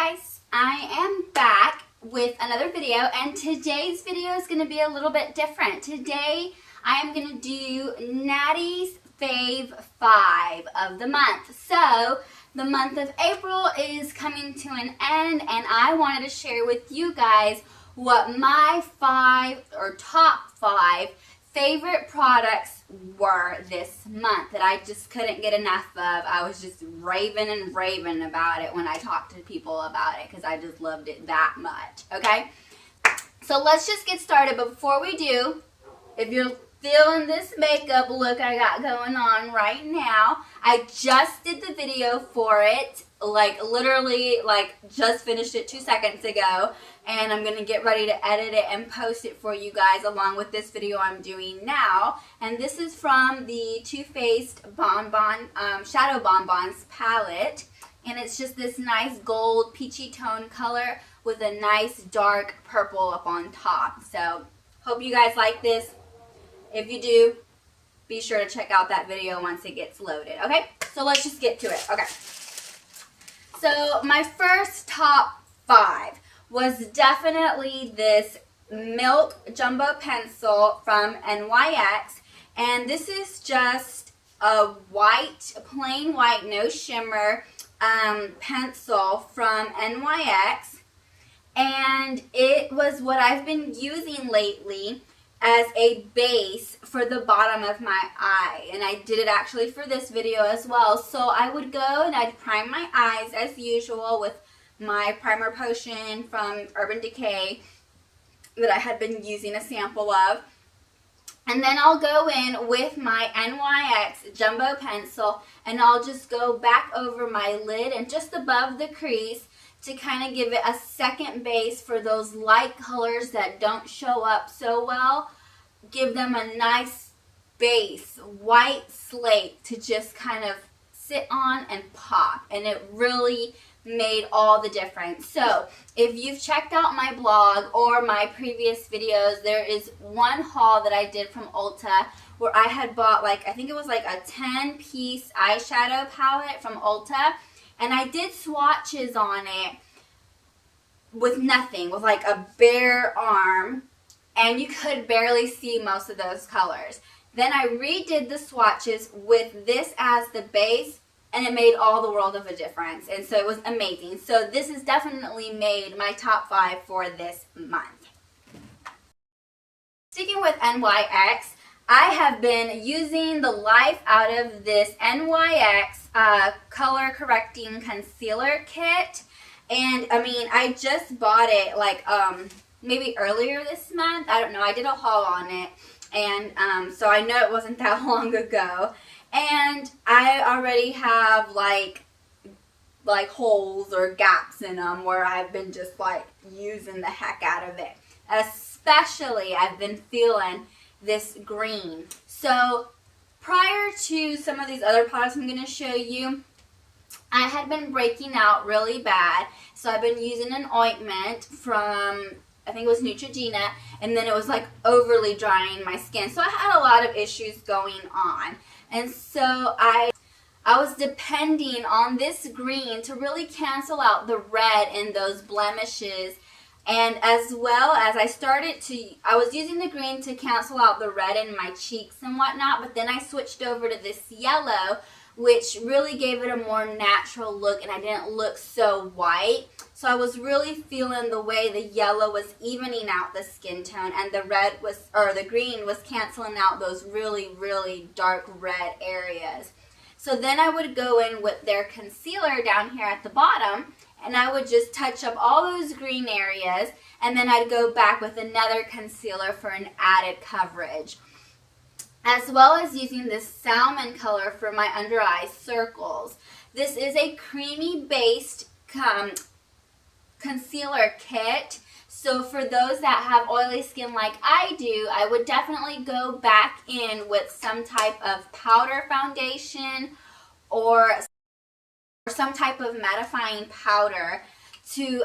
guys, I am back with another video, and today's video is going to be a little bit different. Today I am going to do Naty's Fave 5 of the month. So the month of April is coming to an end, and I wanted to share with you guys what my top 5 favorite products were this month that I just couldn't get enough of. I was just raving and raving about it when I talked to people about it because I just loved it that much, okay? So let's just get started, but before we do, if you're feeling this makeup look I got going on right now, I just did the video for it, literally just finished it 2 seconds ago, and I'm going to get ready to edit it and post it for you guys along with this video I'm doing now. And this is from the 5's Shadow Bonbons palette, and it's just this nice gold peachy tone color with a nice dark purple up on top. So hope you guys like this. If you do, be sure to check out that video once it gets loaded, okay? So let's just get to it, okay? So my first top 5 was definitely this Milk Jumbo Pencil from NYX, and this is just a plain white, no shimmer pencil from NYX, and it was what I've been using lately as a base for the bottom of my eye, and I did it actually for this video as well. So I would go and I'd prime my eyes as usual with my primer potion from Urban Decay that I had been using a sample of, and then I'll go in with my NYX Jumbo Pencil and I'll just go back over my lid and just above the crease to kind of give it a second base for those light colors that don't show up so well. Give them a nice base, white slate to just kind of sit on and pop, and it really made all the difference. So if you've checked out my blog or my previous videos, there is one haul that I did from Ulta where I had bought I think it was a 10-piece eyeshadow palette from Ulta, and I did swatches on it with nothing, with a bare arm, and you could barely see most of those colors. Then I redid the swatches with this as the base, and it made all the world of a difference, and so it was amazing. So this has definitely made my top 5 for this month. Sticking with NYX, I have been using the life out of this NYX color correcting concealer kit, and I mean, I just bought it maybe earlier this month. I don't know, I did a haul on it, and so I know it wasn't that long ago, and I already have holes or gaps in them where I've been just using the heck out of it. Especially I've been feeling this green. So prior to some of these other products I'm going to show you, I had been breaking out really bad, so I've been using an ointment from, I think it was Neutrogena, and then it was overly drying my skin. So I had a lot of issues going on, and so I was depending on this green to really cancel out the red in those blemishes. And as well as I was using the green to cancel out the red in my cheeks and whatnot, but then I switched over to this yellow, which really gave it a more natural look, and I didn't look so white. So I was really feeling the way the yellow was evening out the skin tone, and the green was canceling out those really, really dark red areas. So then I would go in with their concealer down here at the bottom, and I would just touch up all those green areas, and then I'd go back with another concealer for an added coverage. As well as using this salmon color for my under eye circles. This is a creamy based concealer kit. So for those that have oily skin like I do, I would definitely go back in with some type of powder foundation or some type of mattifying powder to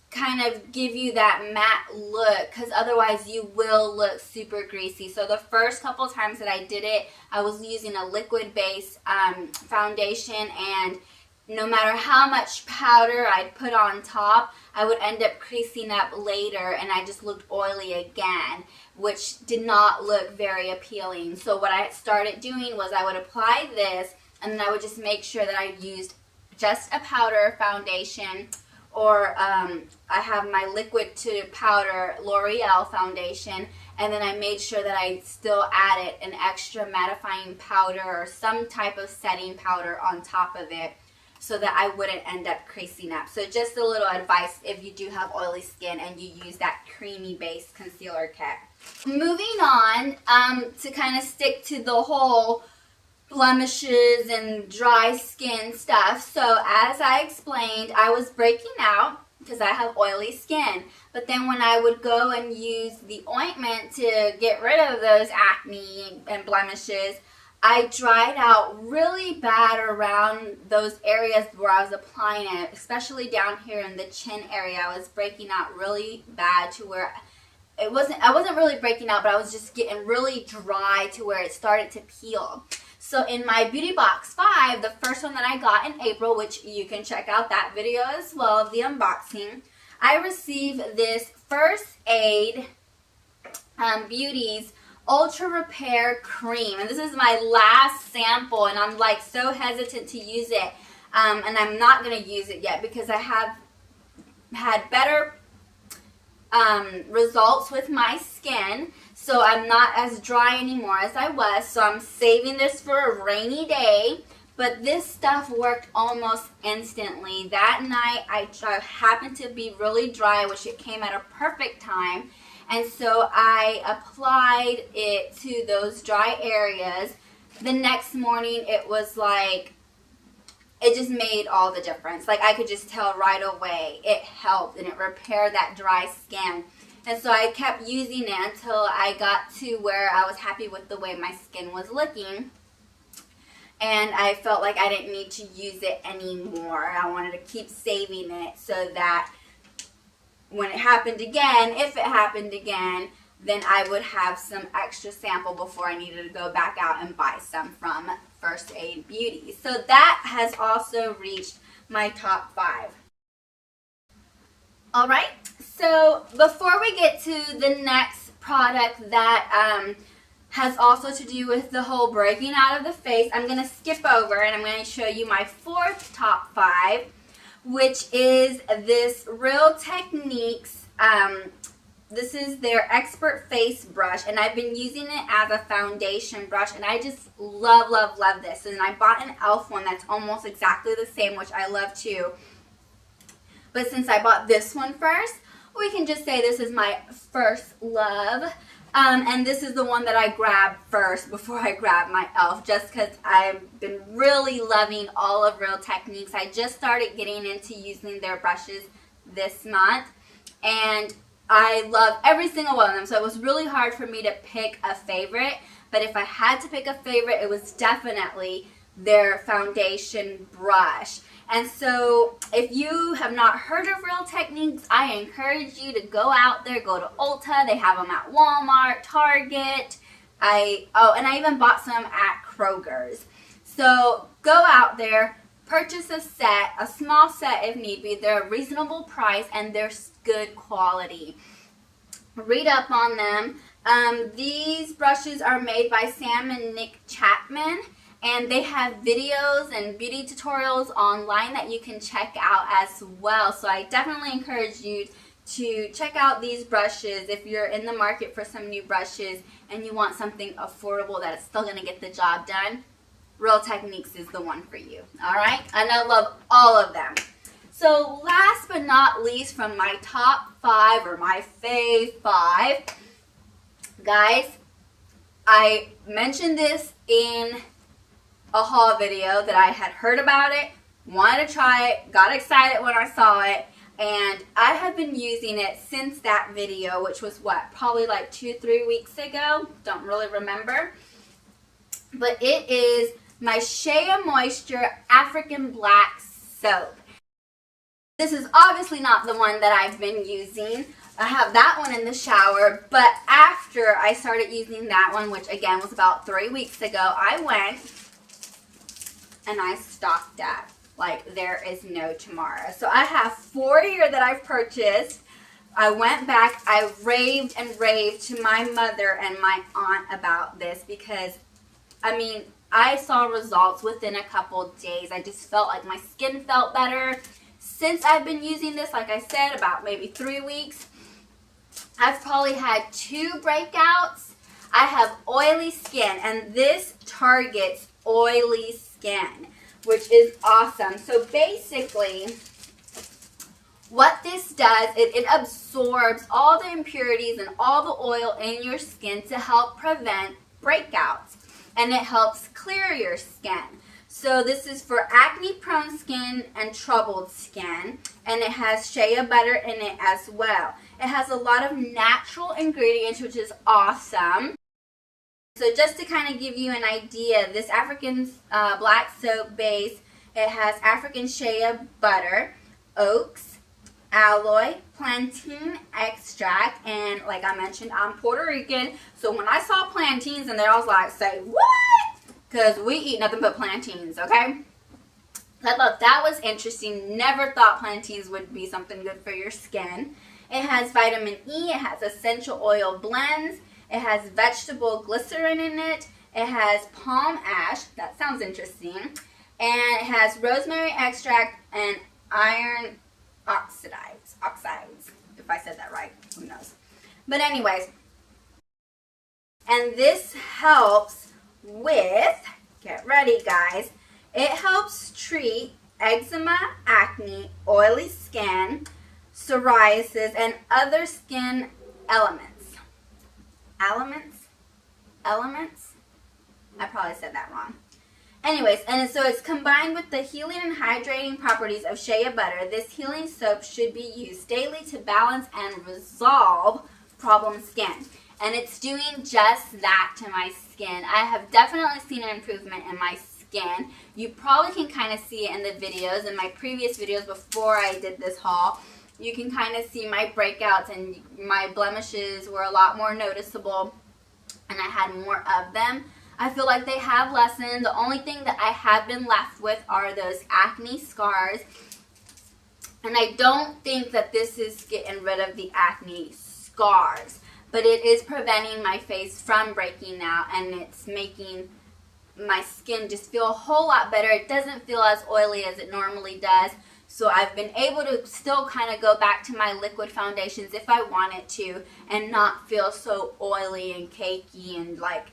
kind of give you that matte look, because otherwise you will look super greasy. So the first couple times that I did it, I was using a liquid base foundation, and no matter how much powder I'd put on top, I would end up creasing up later and I just looked oily again, which did not look very appealing. So what I started doing was I would apply this and then I would just make sure that I used just a powder foundation, or I have my liquid to powder L'Oreal foundation, and then I made sure that I still added an extra mattifying powder or some type of setting powder on top of it so that I wouldn't end up creasing up. So just a little advice if you do have oily skin and you use that creamy base concealer kit. Moving on, to kind of stick to the whole blemishes and dry skin stuff. So as I explained, I was breaking out because I have oily skin. But then when I would go and use the ointment to get rid of those acne and blemishes, I dried out really bad around those areas where I was applying it, especially down here in the chin area. I was breaking out really bad to where I wasn't really breaking out, but I was just getting really dry to where it started to peel. So in my Beauty Box 5, the first one that I got in April, which you can check out that video as well of the unboxing, I received this 5's Beauty's Ultra Repair Cream. And this is my last sample, and I'm like so hesitant to use it. And I'm not going to use it yet because I have had better results with my skin. So I'm not as dry anymore as I was. So I'm saving this for a rainy day. But this stuff worked almost instantly. That night I happened to be really dry, which it came at a perfect time. And so I applied it to those dry areas. The next morning it was like, it just made all the difference. Like I could just tell right away it helped and it repaired that dry skin. And so I kept using it until I got to where I was happy with the way my skin was looking. And I felt like I didn't need to use it anymore. I wanted to keep saving it so that when it happened again, if it happened again, then I would have some extra sample before I needed to go back out and buy some from 5's Beauty. So that has also reached my top 5. Alright, so before we get to the next product that has also to do with the whole breaking out of the face, I'm going to skip over and I'm going to show you my 4th top 5, which is this Real Techniques. This is their Expert Face Brush, and I've been using it as a foundation brush, and I just love, love, love this. And I bought an e.l.f. one that's almost exactly the same, which I love too. But since I bought this one first, we can just say this is my first love. And this is the one that I grabbed first before I grabbed my e.l.f. just because I've been really loving all of Real Techniques. I just started getting into using their brushes this month, and I love every single one of them. So it was really hard for me to pick a favorite, but if I had to pick a favorite, it was definitely their foundation brush. And so if you have not heard of Real Techniques, I encourage you to go out there, go to Ulta. They have them at Walmart, Target. And I even bought some at Kroger's. So go out there, purchase a set, a small set if need be. They're a reasonable price and they're good quality. Read up on them. These brushes are made by Sam and Nick Chapman. And they have videos and beauty tutorials online that you can check out as well. So I definitely encourage you to check out these brushes if you're in the market for some new brushes and you want something affordable that is still going to get the job done. Real Techniques is the one for you. Alright? And I love all of them. So last but not least, from my top 5 or my fave 5, guys, I mentioned this in a haul video that I had heard about it, wanted to try it, got excited when I saw it, and I have been using it since that video, which was what, probably like 2-3 weeks ago, don't really remember, but it is my Shea Moisture African Black Soap. This is obviously not the one that I've been using. I have that one in the shower, but after I started using that one, which again was about 3 weeks ago, I went and I stocked up. like there is no tomorrow. So I have 4 here that I've purchased. I went back, I raved and raved to my mother and my aunt about this because, I mean, I saw results within a couple days. I just felt like my skin felt better. Since I've been using this, like I said, about maybe 3 weeks, I've probably had 2 breakouts. I have oily skin, and this targets oily skin, which is awesome. So basically, what this does, it absorbs all the impurities and all the oil in your skin to help prevent breakouts, and it helps clear your skin. So this is for acne-prone skin and troubled skin, and it has shea butter in it as well. It has a lot of natural ingredients, which is awesome. So just to kind of give you an idea, this African black soap base, it has African shea butter, oaks, aloe, plantain extract, and like I mentioned, I'm Puerto Rican, so when I saw plantains in there, I was like, say what? Because we eat nothing but plantains, okay? I thought that was interesting. Never thought plantains would be something good for your skin. It has vitamin E, it has essential oil blends, it has vegetable glycerin in it, it has palm ash, that sounds interesting, and it has rosemary extract and iron oxides, if I said that right, who knows. But anyways, and this helps with, get ready guys, it helps treat eczema, acne, oily skin, psoriasis, and other skin elements. Elements? I probably said that wrong. Anyways, and so it's combined with the healing and hydrating properties of shea butter. This healing soap should be used daily to balance and resolve problem skin. And it's doing just that to my skin. I have definitely seen an improvement in my skin. You probably can kind of see it in the videos, in my previous videos before I did this haul. You can kind of see my breakouts, and my blemishes were a lot more noticeable, and I had more of them. I feel like they have lessened. The only thing that I have been left with are those acne scars, and I don't think that this is getting rid of the acne scars, but it is preventing my face from breaking out, and it's making my skin just feel a whole lot better. It doesn't feel as oily as it normally does. So I've been able to still kind of go back to my liquid foundations if I wanted to, and not feel so oily and cakey and like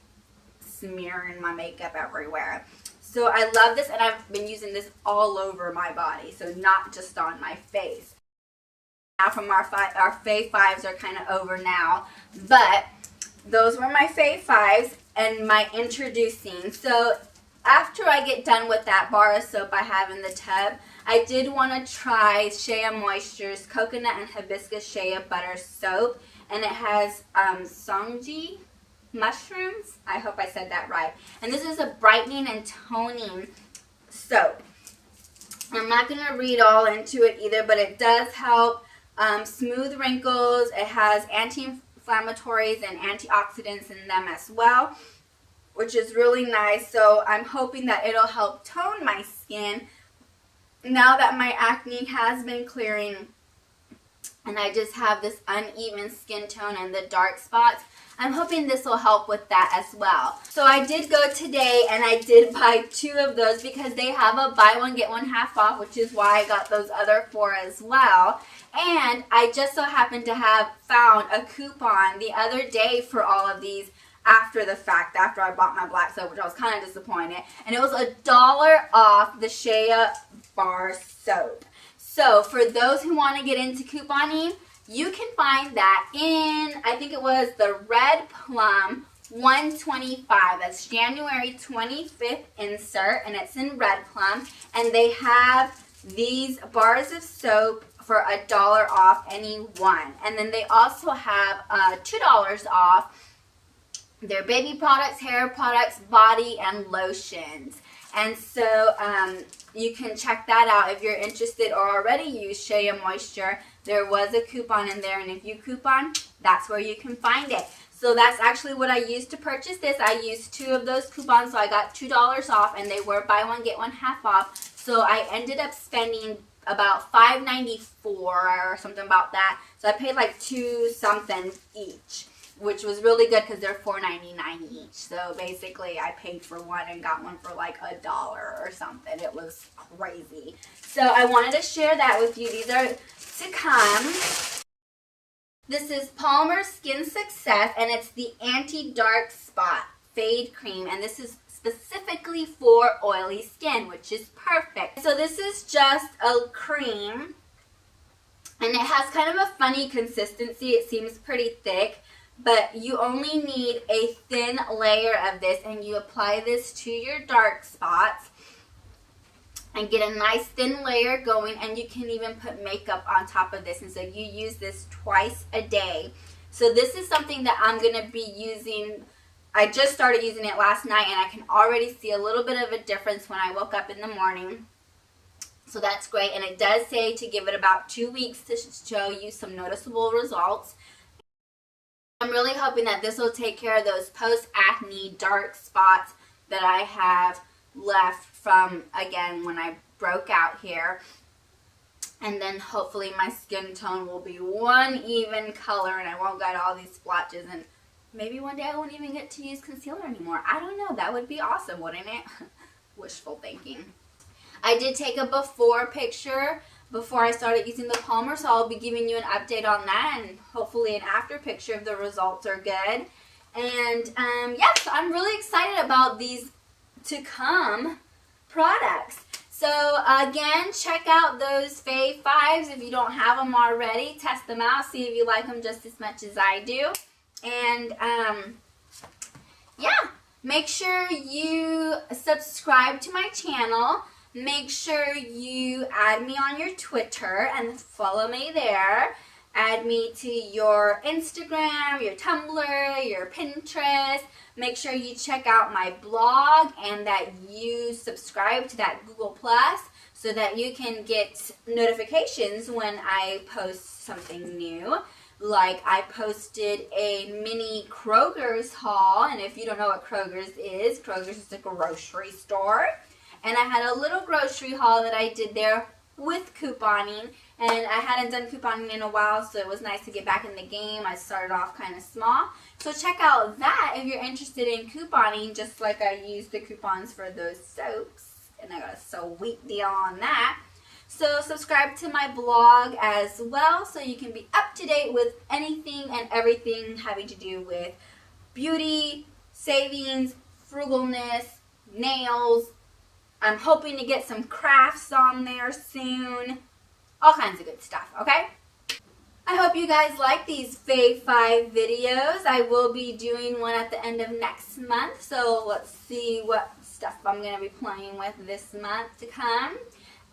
smearing my makeup everywhere. So I love this, and I've been using this all over my body, so not just on my face. Now from our Fave 5's are kind of over now, but those were my Fave 5's and my introducing. So after I get done with that bar of soap I have in the tub, I did want to try Shea Moisture's Coconut and Hibiscus Shea Butter Soap, and it has Songji mushrooms. I hope I said that right. And this is a brightening and toning soap. I'm not going to read all into it either, but it does help smooth wrinkles. It has anti-inflammatories and antioxidants in them as well, which is really nice. So I'm hoping that it'll help tone my skin now that my acne has been clearing and I just have this uneven skin tone and the dark spots. I'm hoping this will help with that as well. So I did go today and I did buy 2 of those because they have a buy one get one half off, which is why I got those other 4 as well. And I just so happened to have found a coupon the other day for all of these after the fact, after I bought my black soap, which I was kind of disappointed. And it was $1 off the Shea bar soap. So for those who want to get into couponing, you can find that in, I think it was the Red Plum 125. That's January 25th insert, and it's in Red Plum. And they have these bars of soap for $1 off any one. And then they also have $2 off their baby products, hair products, body, and lotions. And so you can check that out if you're interested or already use Shea Moisture. There was a coupon in there, and if you coupon, that's where you can find it. So that's actually what I used to purchase this. I used 2 of those coupons, so I got $2 off, and they were buy one get one half off. So I ended up spending about $5.94 or something about that. So I paid like $2 something each, which was really good because they're $4.99 each. So basically I paid for one and got one for like $1 or something. It was crazy. So I wanted to share that with you. These are to come. This is Palmer Skin Success, and it's the Anti-Dark Spot Fade Cream, and this is specifically for oily skin, which is perfect. So this is just a cream, and it has kind of a funny consistency. It seems pretty thick, but you only need a thin layer of this, and you apply this to your dark spots and get a nice thin layer going, and you can even put makeup on top of this. And so you use this twice a day. So this is something that I'm going to be using. I just started using it last night, and I can already see a little bit of a difference when I woke up in the morning. So that's great, and it does say to give it about 2 weeks to show you some noticeable results. I'm really hoping that this will take care of those post-acne dark spots that I have left from, again, when I broke out here. And then hopefully my skin tone will be one even color, and I won't get all these splotches, and maybe one day I won't even get to use concealer anymore. I don't know. That would be awesome, wouldn't it? Wishful thinking. I did take a before picture before I started using the Palmer, so I'll be giving you an update on that, and hopefully an after picture if the results are good. And yeah, so I'm really excited about these to come products. So again, check out those Fave 5's if you don't have them already. Test them out, see if you like them just as much as I do. And yeah, make sure you subscribe to my channel. Make sure you add me on your Twitter and follow me there. Add me to your Instagram, your Tumblr, your Pinterest. Make sure you check out my blog and that you subscribe to that Google Plus so that you can get notifications when I post something new. Like I posted a mini Kroger's haul, and if you don't know what Kroger's is a grocery store. And I had a little grocery haul that I did there with couponing, and I hadn't done couponing in a while, so it was nice to get back in the game. I started off kind of small. So check out that if you're interested in couponing, just like I used the coupons for those soaps, and I got a sweet deal on that. So subscribe to my blog as well so you can be up to date with anything and everything having to do with beauty, savings, frugalness, nails. I'm hoping to get some crafts on there soon. All kinds of good stuff, okay? I hope you guys like these Fave 5 videos. I will be doing one at the end of next month, so let's see what stuff I'm going to be playing with this month to come.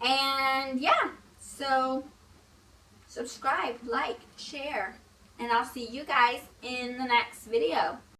And yeah, so subscribe, like, share, and I'll see you guys in the next video.